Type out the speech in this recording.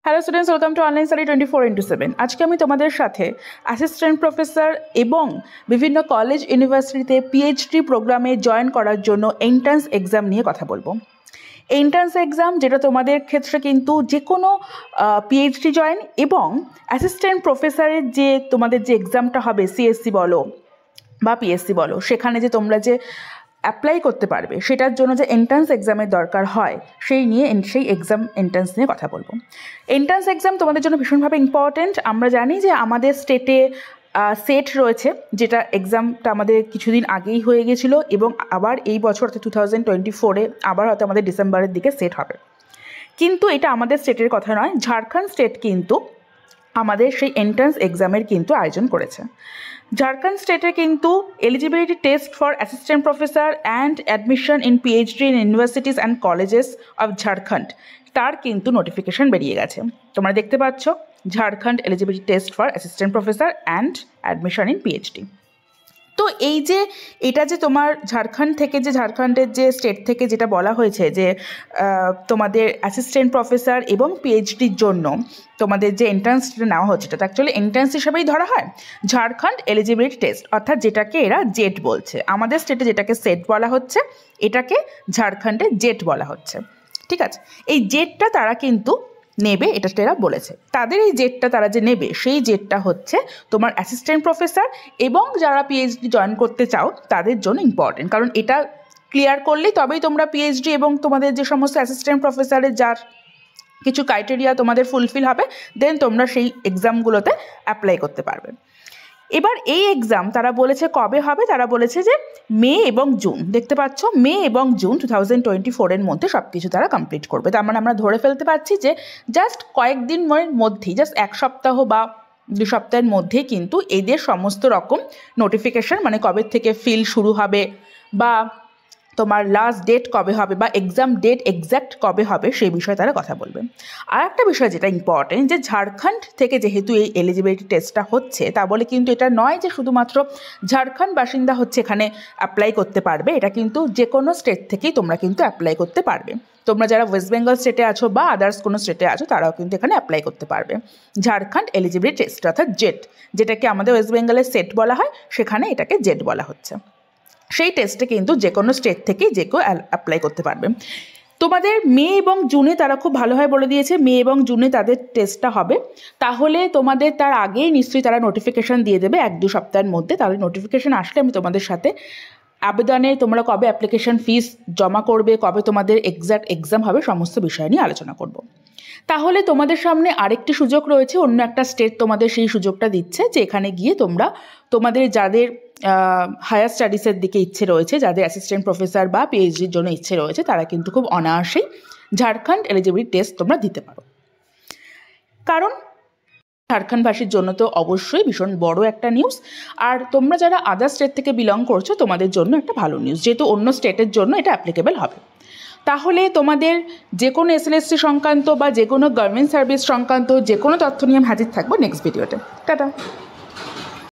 Hello students, welcome to online study 24/7। আজকে আমি তোমাদের সাথে অ্যাসিস্ট্যান্ট প্রফেসর এবং বিভিন্ন কলেজ ইউনিভার্সিটিতে পিএইচডি প্রোগ্রামে জয়েন করার জন্য এন্ট্রান্স এক্সাম নিয়ে কথা বলবো। এন্ট্রান্স এক্সাম যেটা তোমাদের ক্ষেত্রে কিন্তু যে কোনো পিএইচডি জয়েন এবং অ্যাসিস্ট্যান্ট প্রফেসরের যে তোমাদের যে এক্সামটা হবে, সিএসসি বলো বা পিএসসি বলো, সেখানে যে তোমরা যে অ্যাপ্লাই করতে পারবে সেটার জন্য যে এন্ট্রান্স এক্সামের দরকার হয় সেই এন্ট্রান্স নিয়ে কথা বলবো। এন্ট্রান্স এক্সাম তোমাদের জন্য ভীষণভাবে ইম্পর্ট্যান্ট। আমরা জানি যে আমাদের স্টেটে সেট রয়েছে, যেটা এক্সামটা আমাদের কিছুদিন আগেই হয়ে গেছিলো এবং আবার এই বছর অর্থাৎ 2024-এ আবার হয়তো আমাদের ডিসেম্বরের দিকে সেট হবে। কিন্তু এটা আমাদের স্টেটের কথা নয়, ঝাড়খণ্ড স্টেট কিন্তু আমাদের সেই এন্ট্রান্স এক্সামের কিন্তু আয়োজন করেছে। ঝাড়খণ্ড স্টেটে কিন্তু eligibility test for assistant professor and admission in PhD in universities and colleges of Jharkhand, তার কিন্তু নোটিফিকেশন বেরিয়ে গেছে। তোমরা দেখতে পাচ্ছ, Jharkhand eligibility test for assistant professor and admission in PhD. তো এই যে এটা যে তোমার ঝাড়খণ্ডের যে স্টেট থেকে যেটা বলা হয়েছে যে তোমাদের অ্যাসিস্ট্যান্ট প্রফেসর এবং পিএইচডির জন্য তোমাদের যে এন্ট্রান্সটা নেওয়া হচ্ছে, এটা অ্যাকচুয়ালি এন্ট্রান্স হিসেবেই ধরা হয়। ঝাড়খণ্ড এলিজিবিলিটি টেস্ট, অর্থাৎ যেটাকে এরা জেট বলছে। আমাদের স্টেটে যেটাকে সেট বলা হচ্ছে, এটাকে ঝাড়খণ্ডে জেট বলা হচ্ছে। ঠিক আছে, এই জেটটা তারা কিন্তু নেবে, এটা এরা বলেছে। তাদের এই জেটটা তারা যে নেবে, সেই জেটটা হচ্ছে তোমার অ্যাসিস্ট্যান্ট প্রফেসর এবং যারা পিএইচডি জয়েন করতে চাও তাদের জন্য ইম্পর্টেন্ট, কারণ এটা ক্লিয়ার করলেই তবেই তোমরা পিএইচডি এবং তোমাদের যে সমস্ত অ্যাসিস্ট্যান্ট প্রফেসরের যার কিছু ক্রাইটেরিয়া তোমাদের ফুলফিল হবে, দেন তোমরা সেই এক্সামগুলোতে অ্যাপ্লাই করতে পারবে। এবার এই এক্সাম তারা বলেছে কবে হবে, তারা বলেছে যে মে এবং জুন। দেখতে পাচ্ছ, মে এবং জুন 2024-এর মধ্যে সব কিছু তারা কমপ্লিট করবে। তার মানে আমরা ধরে ফেলতে পারছি যে জাস্ট কয়েকদিনের মধ্যেই, জাস্ট এক সপ্তাহ বা 2 সপ্তাহের মধ্যেই কিন্তু এদের সমস্ত রকম নোটিফিকেশান, মানে কবে থেকে ফিল শুরু হবে বা তোমার লাস্ট ডেট কবে হবে বা এক্সাম ডেট এক্স্যাক্ট কবে হবে, সেই বিষয়ে তারা কথা বলবে। আর একটা বিষয় যেটা ইম্পর্টেন্ট, যে ঝাড়খণ্ড থেকে যেহেতু এই এলিজিবিলিটি টেস্টটা হচ্ছে, তা বলে কিন্তু এটা নয় যে শুধুমাত্র ঝাড়খণ্ড বাসিন্দা হচ্ছে এখানে অ্যাপ্লাই করতে পারবে। এটা কিন্তু যে কোনো স্টেট থেকেই তোমরা কিন্তু অ্যাপ্লাই করতে পারবে। তোমরা যারা ওয়েস্ট বেঙ্গল স্টেটে আছো বা আদার্স কোনো স্টেটে আছো, তারাও কিন্তু এখানে অ্যাপ্লাই করতে পারবে। ঝাড়খণ্ড এলিজিবিলিটি টেস্ট অর্থাৎ জেট, যেটাকে আমাদের ওয়েস্ট বেঙ্গলের সেট বলা হয়, সেখানে এটাকে জেট বলা হচ্ছে। সেই টেস্টে কিন্তু যে কোনো স্টেট থেকেই যে কেউ অ্যাপ্লাই করতে পারবে। তোমাদের মে এবং জুনে তারা খুব ভালোভাবে বলে দিয়েছে, মে এবং জুনে তাদের টেস্টটা হবে। তাহলে তোমাদের তার আগেই নিশ্চয়ই তারা নোটিফিকেশান দিয়ে দেবে 1-2 সপ্তাহের মধ্যে। তাহলে নোটিফিকেশান আসলে আমি তোমাদের সাথে আবেদনে তোমরা কবে অ্যাপ্লিকেশান ফিস জমা করবে, কবে তোমাদের এক্স্যাক্ট এক্সাম হবে, সমস্ত বিষয় নিয়ে আলোচনা করব। তাহলে তোমাদের সামনে আরেকটি সুযোগ রয়েছে, অন্য একটা স্টেট তোমাদের সেই সুযোগটা দিচ্ছে যে এখানে গিয়ে তোমরা তোমাদের যাদের হায়ার স্টাডিজের দিকে ইচ্ছে রয়েছে, যাদের অ্যাসিস্ট্যান্ট প্রফেসর বা পিএইচডির জন্য ইচ্ছে রয়েছে, তারা কিন্তু খুব অনায়াসেই ঝাড়খণ্ড এলিজিবিলিটি টেস্ট তোমরা দিতে পারো। কারণ ঝাড়খণ্ডবাসীর জন্য তো অবশ্যই ভীষণ বড় একটা নিউজ, আর তোমরা যারা আদার স্টেট থেকে বিলং করছো তোমাদের জন্য একটা ভালো নিউজ, যেহেতু অন্য স্টেটের জন্য এটা অ্যাপ্লিকেবল হবে। তাহলে তোমাদের যে কোনো এসএলএসসি সংক্রান্ত বা যে কোনো গভর্নমেন্ট সার্ভিস সংক্রান্ত যে কোনো তথ্য নিয়ে আমি হাজির থাকবো নেক্সট ভিডিওতে। টাটা।